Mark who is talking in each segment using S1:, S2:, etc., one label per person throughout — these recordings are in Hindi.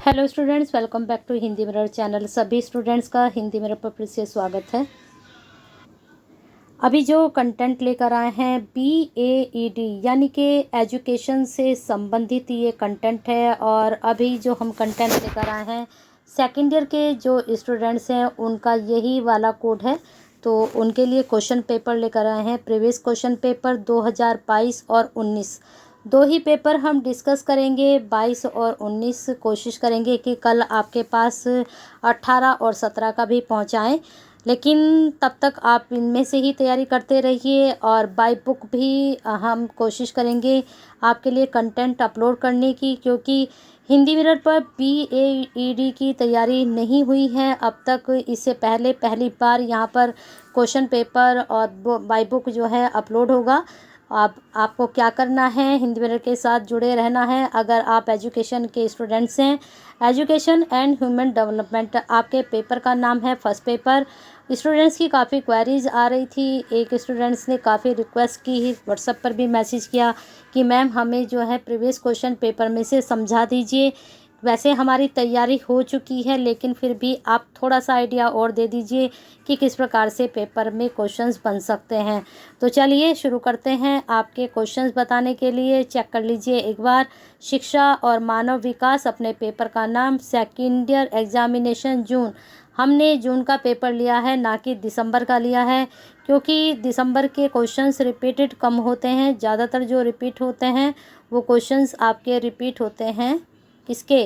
S1: Hello students, welcome back to Hindi mirror channel. सभी स्टूडेंट्स का हिंदी मिरर पर फिर से स्वागत है। अभी जो कंटेंट लेकर आए हैं BAED यानी कि एजुकेशन से संबंधित ये कंटेंट है। और अभी जो हम कंटेंट लेकर आए हैं सेकेंड ईयर के जो स्टूडेंट्स हैं उनका यही वाला कोड है। तो उनके लिए क्वेश्चन पेपर लेकर आए हैं। प्रीवियस क्वेश्चन पेपर 2022 और 19 दो ही पेपर हम डिस्कस करेंगे। 22 और 19 कोशिश करेंगे कि कल आपके पास 18 और 17 का भी पहुंचाएं, लेकिन तब तक आप इनमें से ही तैयारी करते रहिए। और बाय बुक भी हम कोशिश करेंगे आपके लिए कंटेंट अपलोड करने की, क्योंकि हिंदी मिरर पर BAED की तैयारी नहीं हुई है अब तक। इससे पहले पहली बार यहाँ पर क्वेश्चन पेपर और बाय बुक जो है अपलोड होगा। आपको क्या करना है, हिंदी मिरर के साथ जुड़े रहना है। अगर आप एजुकेशन के स्टूडेंट्स हैं, एजुकेशन एंड ह्यूमन डेवलपमेंट आपके पेपर का नाम है फर्स्ट पेपर। स्टूडेंट्स की काफ़ी क्वेरीज आ रही थी। एक स्टूडेंट्स ने काफ़ी रिक्वेस्ट की, व्हाट्सएप पर भी मैसेज किया कि मैम हमें जो है प्रीवियस क्वेश्चन पेपर में से समझा दीजिए। वैसे हमारी तैयारी हो चुकी है, लेकिन फिर भी आप थोड़ा सा आइडिया और दे दीजिए कि किस प्रकार से पेपर में क्वेश्चंस बन सकते हैं। तो चलिए शुरू करते हैं। आपके क्वेश्चंस बताने के लिए चेक कर लीजिए एक बार। शिक्षा और मानव विकास अपने पेपर का नाम सेकेंड ईयर एग्जामिनेशन जून। हमने जून का पेपर लिया है, ना कि दिसंबर का लिया है, क्योंकि दिसंबर के क्वेश्चंस रिपीटेड कम होते हैं। ज़्यादातर जो रिपीट होते हैं वो क्वेश्चंस आपके रिपीट होते हैं किसके,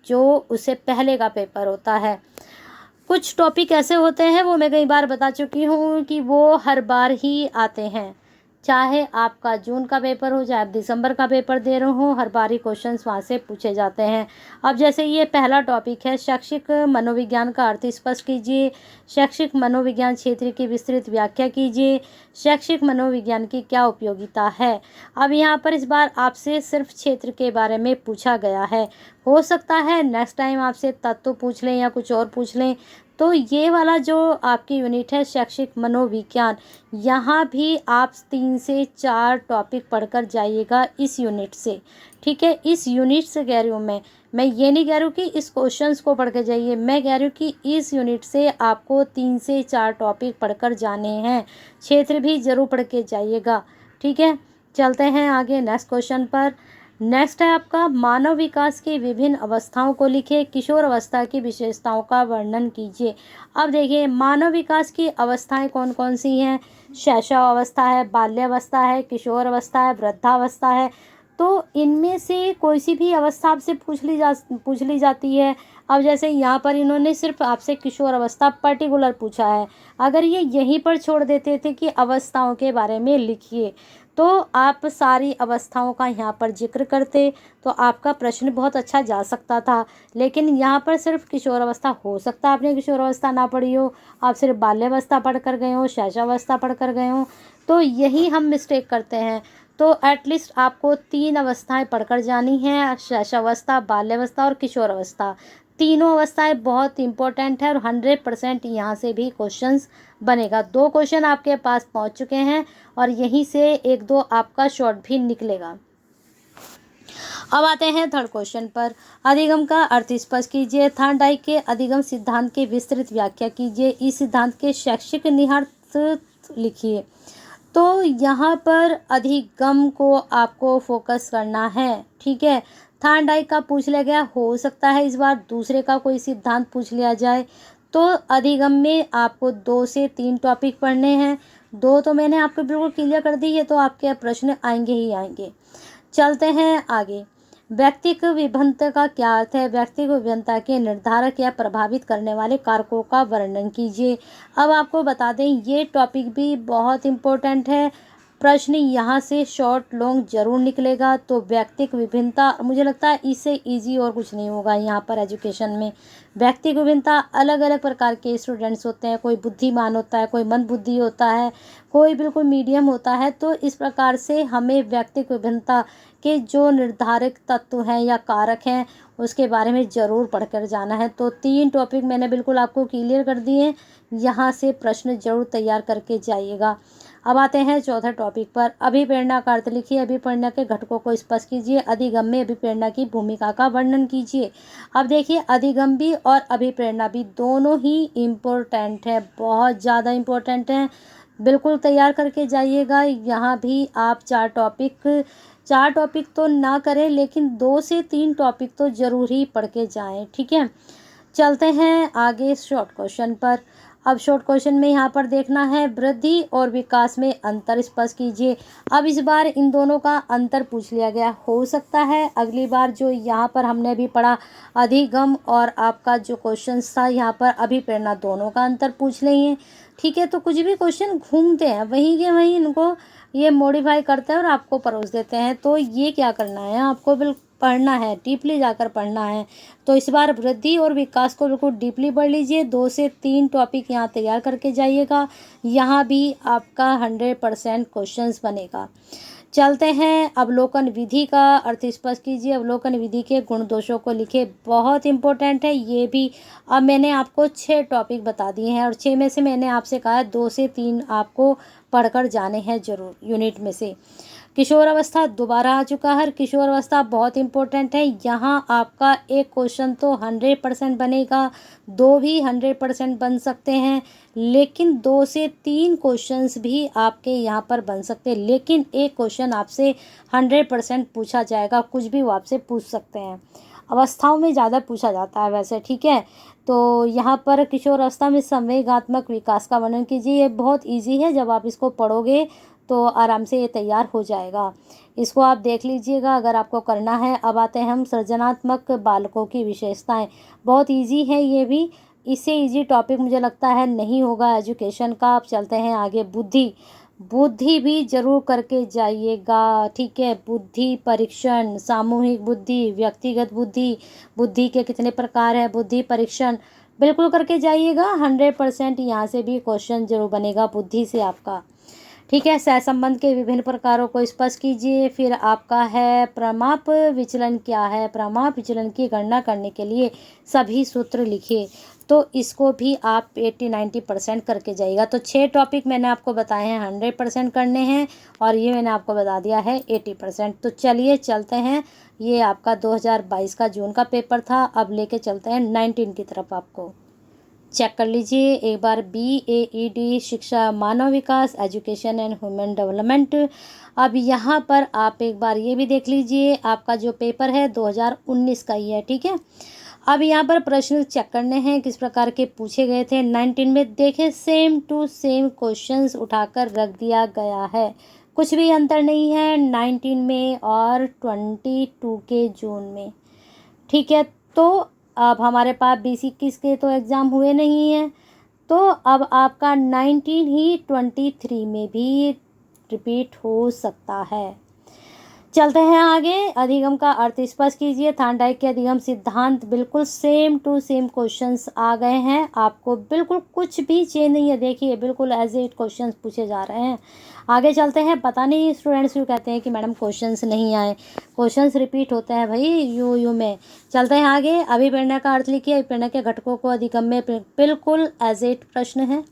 S1: जो उससे पहले का पेपर होता है। कुछ टॉपिक ऐसे होते हैं, वो मैं कई बार बता चुकी हूँ कि वो हर बार ही आते हैं। चाहे आपका जून का पेपर हो, चाहे आप दिसंबर का पेपर दे रहे हो, हर बार ही क्वेश्चंस वहाँ से पूछे जाते हैं। अब जैसे ये पहला टॉपिक है, शैक्षिक मनोविज्ञान का अर्थ स्पष्ट कीजिए। शैक्षिक मनोविज्ञान क्षेत्र की विस्तृत व्याख्या कीजिए। शैक्षिक मनोविज्ञान की क्या उपयोगिता है। अब यहाँ पर इस बार आपसे सिर्फ क्षेत्र के बारे में पूछा गया है। हो सकता है नेक्स्ट टाइम आपसे तत्व पूछ लें या कुछ और पूछ लें। तो ये वाला जो आपकी यूनिट है शैक्षिक मनोविज्ञान, यहाँ भी आप 3 से 4 टॉपिक पढ़कर जाइएगा इस यूनिट से। ठीक है, इस यूनिट से कह रही हूँ मैं ये नहीं कह रही हूँ कि इस क्वेश्चंस को पढ़ के जाइए। मैं कह रही हूँ कि इस यूनिट से आपको 3 से 4 टॉपिक पढ़कर जाने हैं। क्षेत्र भी जरूर पढ़ के जाइएगा। ठीक है, चलते हैं आगे नेक्स्ट क्वेश्चन पर। नेक्स्ट है आपका, मानव विकास की विभिन्न अवस्थाओं को लिखे। किशोर अवस्था की विशेषताओं का वर्णन कीजिए। अब देखिए, मानव विकास की अवस्थाएं कौन कौन सी हैं। शैशव अवस्था है, बाल्यावस्था है, किशोर अवस्था है, वृद्धावस्था है। तो इनमें से कोई सी भी अवस्था आपसे पूछ ली जाती है। अब जैसे यहाँ पर इन्होंने सिर्फ आपसे किशोर अवस्था पर्टिकुलर पूछा है। अगर ये यहीं पर छोड़ देते थे कि अवस्थाओं के बारे में लिखिए, तो आप सारी अवस्थाओं का यहाँ पर जिक्र करते तो आपका प्रश्न बहुत अच्छा जा सकता था। लेकिन यहाँ पर सिर्फ किशोर अवस्था, हो सकता है आपने किशोर अवस्था ना पढ़ी हो, आप सिर्फ बाल्यावस्था पढ़ कर गए हो, शैशवावस्था पढ़ कर गए हो। तो यही हम मिस्टेक करते हैं। तो एटलीस्ट आपको 3 अवस्थाएं पढ़कर जानी हैं, शैशवावस्था, बाल्यावस्था और किशोर अवस्था। तीनों अवस्थाएं बहुत इंपॉर्टेंट है और 100% यहाँ से भी क्वेश्चंस बनेगा। 2 क्वेश्चन आपके पास पहुँच चुके हैं और यहीं से 1-2 आपका शॉर्ट भी निकलेगा। अब आते हैं थर्ड क्वेश्चन पर। अधिगम का अर्थ स्पष्ट कीजिए। थॉर्नडाइक के अधिगम सिद्धांत की विस्तृत व्याख्या कीजिए। इस सिद्धांत के शैक्षिक निहितार्थ लिखिए। तो यहाँ पर अधिगम को आपको फोकस करना है। ठीक है, थॉर्नडाइक का पूछ लिया गया, हो सकता है इस बार दूसरे का कोई सिद्धांत पूछ लिया जाए। तो अधिगम में आपको 2 से 3 टॉपिक पढ़ने हैं। 2 तो मैंने आपको बिल्कुल क्लियर कर दी है, तो आपके प्रश्न आएंगे ही आएंगे। चलते हैं आगे। व्यक्तिक विभिन्नता का क्या अर्थ है। व्यक्तिक विभिन्नता के निर्धारक या प्रभावित करने वाले कारकों का वर्णन कीजिए। अब आपको बता दें, ये टॉपिक भी बहुत इम्पोर्टेंट है। प्रश्न यहाँ से शॉर्ट लॉन्ग जरूर निकलेगा। तो व्यक्तिक विभिन्नता, मुझे लगता है इससे इजी और कुछ नहीं होगा यहाँ पर एजुकेशन में। व्यक्तिक विभिन्नता, अलग अलग प्रकार के स्टूडेंट्स होते हैं। कोई बुद्धिमान होता है, कोई मंदबुद्धि होता है, कोई बिल्कुल मीडियम होता है। तो इस प्रकार से हमें व्यक्तिक विभिन्नता के जो निर्धारक तत्व हैं या कारक हैं उसके बारे में ज़रूर पढ़कर जाना है। तो 3 टॉपिक मैंने बिल्कुल आपको क्लियर कर दिए, यहाँ से प्रश्न जरूर तैयार करके जाइएगा। अब आते हैं चौथे टॉपिक पर। अभिप्रेरणा का अर्थ लिखिए, अभिप्रेरणा के घटकों को स्पष्ट कीजिए, अधिगम में अभिप्रेरणा की भूमिका का वर्णन कीजिए। अब देखिए, अधिगम भी और अभिप्रेरणा भी दोनों ही इम्पोर्टेंट है, बहुत ज़्यादा इम्पोर्टेंट है। बिल्कुल तैयार करके जाइएगा। यहाँ भी आप चार टॉपिक तो ना करें, लेकिन 2 से 3 टॉपिक तो ज़रूर ही पढ़ के जाएँ, ठीक है। चलते हैं आगे शॉर्ट क्वेश्चन पर। अब शॉर्ट क्वेश्चन में यहाँ पर देखना है, वृद्धि और विकास में अंतर स्पष्ट कीजिए। अब इस बार इन दोनों का अंतर पूछ लिया गया। हो सकता है अगली बार जो यहाँ पर हमने भी पढ़ा अधिगम और आपका जो क्वेश्चन था यहाँ पर अभिप्रेरणा, दोनों का अंतर पूछ लेंगे, ठीक है। तो कुछ भी क्वेश्चन घूमते हैं वहीं के वहीं, इनको ये मॉडिफाई करते हैं और आपको परोस देते हैं। तो ये क्या करना है, आपको बिल्कुल पढ़ना है, डीपली जाकर पढ़ना है। तो इस बार वृद्धि और विकास को बिल्कुल डीपली पढ़ लीजिए। 2 से 3 टॉपिक यहाँ तैयार करके जाइएगा। यहाँ भी आपका 100% क्वेश्चंस बनेगा। चलते हैं, अवलोकन विधि का अर्थ स्पष्ट कीजिए। अवलोकन विधि के गुण दोषों को लिखे, बहुत इंपॉर्टेंट है ये भी। अब मैंने आपको 6 टॉपिक बता दिए हैं और 6 में से मैंने आपसे कहा है 2 से 3 आपको पढ़कर जाने हैं ज़रूर यूनिट में से। किशोर अवस्था दोबारा आ चुका है। किशोर अवस्था बहुत इंपॉर्टेंट है। यहाँ आपका एक क्वेश्चन तो 100% बनेगा, 2 भी 100% बन सकते हैं, लेकिन 2 से 3 क्वेश्चंस भी आपके यहाँ पर बन सकते हैं। लेकिन एक क्वेश्चन आपसे 100% पूछा जाएगा, कुछ भी वो आपसे पूछ सकते हैं। अवस्थाओं में ज़्यादा पूछा जाता है वैसे, ठीक है। तो यहाँ पर किशोर अवस्था में संवेगात्मक विकास का वर्णन कीजिए। ये बहुत इजी है, जब आप इसको पढ़ोगे तो आराम से ये तैयार हो जाएगा। इसको आप देख लीजिएगा अगर आपको करना है। अब आते हैं हम सृजनात्मक बालकों की विशेषताएं। बहुत इजी है ये भी, इससे इजी टॉपिक मुझे लगता है नहीं होगा एजुकेशन का। आप चलते हैं आगे, बुद्धि भी जरूर करके जाइएगा, ठीक है। बुद्धि परीक्षण, सामूहिक बुद्धि, व्यक्तिगत बुद्धि, बुद्धि के कितने प्रकार है, बुद्धि परीक्षण बिल्कुल करके जाइएगा। 100% यहाँ से भी क्वेश्चन जरूर बनेगा बुद्धि से आपका, ठीक है। सहसंबंध के विभिन्न प्रकारों को स्पष्ट कीजिए। फिर आपका है प्रमाप विचलन क्या है, प्रमाप विचलन की गणना करने के लिए सभी सूत्र लिखिए। तो इसको भी आप 80-90% करके जाइएगा। तो 6 टॉपिक मैंने आपको बताए हैं 100% करने हैं और ये मैंने आपको बता दिया है 80%। तो चलिए चलते हैं, ये आपका 2022 का जून का पेपर था। अब लेके चलते हैं 19 की तरफ, आपको चेक कर लीजिए एक बार। BAED शिक्षा मानव विकास, एजुकेशन एंड ह्यूमन डेवलपमेंट। अब यहाँ पर आप एक बार ये भी देख लीजिए, आपका जो पेपर है 2019 का ही है, ठीक है। अब यहाँ पर प्रश्न चेक करने हैं किस प्रकार के पूछे गए थे 19 में। देखें, सेम टू सेम क्वेश्चंस उठाकर रख दिया गया है, कुछ भी अंतर नहीं है 19 में और 22 के जून में, ठीक है। तो अब हमारे पास 20-21 के तो एग्ज़ाम हुए नहीं हैं, तो अब आपका 19 ही 23 में भी रिपीट हो सकता है। चलते हैं आगे, अधिगम का अर्थ स्पष्ट कीजिए। थार्नडाइक के अधिगम सिद्धांत, बिल्कुल सेम टू सेम क्वेश्चंस आ गए हैं, आपको बिल्कुल कुछ भी चेंज नहीं है। देखिए बिल्कुल एज इट क्वेश्चंस पूछे जा रहे हैं। आगे चलते हैं। पता नहीं स्टूडेंट्स क्यों कहते हैं कि मैडम क्वेश्चंस नहीं आए, क्वेश्चंस रिपीट होते हैं भाई यू में। चलते हैं आगे, अभिप्रेरणा का अर्थ लिखिए। अभिप्रेरणा के घटकों को अधिगम में बिल्कुल एज इट प्रश्न है,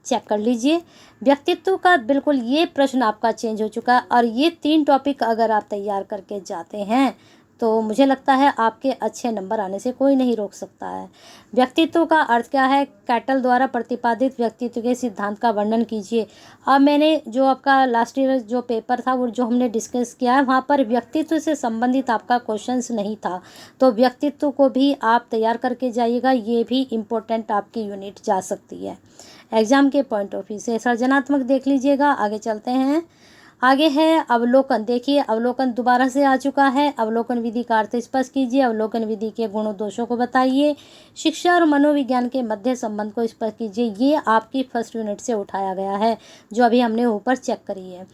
S1: चेक कर लीजिए। व्यक्तित्व का बिल्कुल ये प्रश्न आपका चेंज हो चुका है और ये 3 टॉपिक अगर आप तैयार करके जाते हैं तो मुझे लगता है आपके अच्छे नंबर आने से कोई नहीं रोक सकता है। व्यक्तित्व का अर्थ क्या है, कैटल द्वारा प्रतिपादित व्यक्तित्व के सिद्धांत का वर्णन कीजिए। अब मैंने जो आपका लास्ट ईयर जो पेपर था वो जो हमने डिस्कस किया है वहाँ पर व्यक्तित्व से संबंधित आपका क्वेश्चंस नहीं था, तो व्यक्तित्व को भी आप तैयार करके जाइएगा, ये भी इम्पोर्टेंट आपकी यूनिट जा सकती है एग्जाम के पॉइंट ऑफ व्यू से। सृजनात्मक देख लीजिएगा। आगे चलते हैं, आगे है अवलोकन। देखिए अवलोकन दोबारा से आ चुका है। अवलोकन विधि का अर्थ स्पष्ट कीजिए। अवलोकन विधि के गुणों दोषों को बताइए। शिक्षा और मनोविज्ञान के मध्य संबंध को स्पष्ट कीजिए। ये आपकी फर्स्ट यूनिट से उठाया गया है जो अभी हमने ऊपर चेक करी है।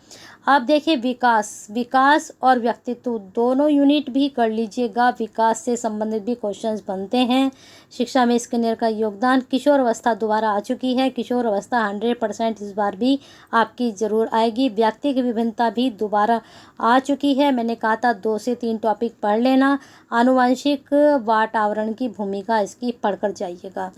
S1: आप देखिए विकास और व्यक्तित्व दोनों यूनिट भी कर लीजिएगा, विकास से संबंधित भी क्वेश्चंस बनते हैं। शिक्षा में स्किनर का योगदान। किशोर अवस्था दोबारा आ चुकी है, किशोर अवस्था 100% इस बार भी आपकी ज़रूर आएगी। व्यक्ति की विभिन्नता भी दोबारा आ चुकी है, मैंने कहा था 2 से 3 टॉपिक पढ़ लेना। आनुवंशिक वातावरण की भूमिका इसकी पढ़कर जाइएगा।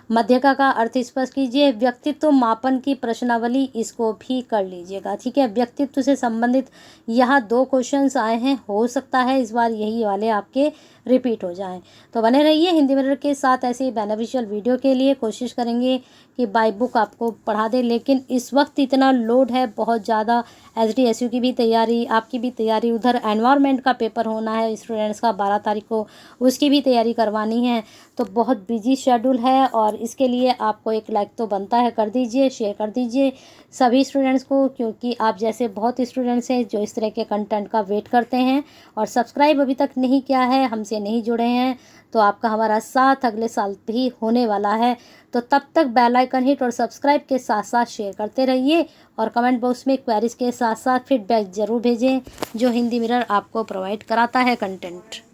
S1: मध्यका का अर्थ स्पष्ट कीजिए। व्यक्तित्व मापन की प्रश्नावली, इसको भी कर लीजिएगा। ठीक है, व्यक्तित्व से संबंधित यहाँ 2 क्वेश्चंस आए हैं, हो सकता है इस बार यही वाले आपके रिपीट हो जाएं। तो बने रहिए हिंदी मिरर के साथ ऐसे ही बेनिफिशियल वीडियो के लिए। कोशिश करेंगे कि बाय बुक आपको पढ़ा दें, लेकिन इस वक्त इतना लोड है बहुत ज़्यादा। SDSU की भी तैयारी, आपकी भी तैयारी, उधर एनवायरनमेंट का पेपर होना है स्टूडेंट्स का 12 तारीख को, उसकी भी तैयारी करवानी है। तो बहुत बिजी शेड्यूल है और इसके लिए आपको एक लाइक तो बनता है, कर दीजिए, शेयर कर दीजिए सभी स्टूडेंट्स को, क्योंकि आप जैसे बहुत स्टूडेंट्स हैं जो इस तरह के कंटेंट का वेट करते हैं और सब्सक्राइब अभी तक नहीं किया है, हमसे नहीं जुड़े हैं, तो आपका हमारा साथ अगले साल भी होने वाला है। तो तब तक बेल आइकन हिट और सब्सक्राइब के साथ साथ शेयर करते रहिए और कमेंट बॉक्स में क्वेरीज के साथ साथ फीडबैक ज़रूर भेजें जो हिंदी मिरर आपको प्रोवाइड कराता है कंटेंट।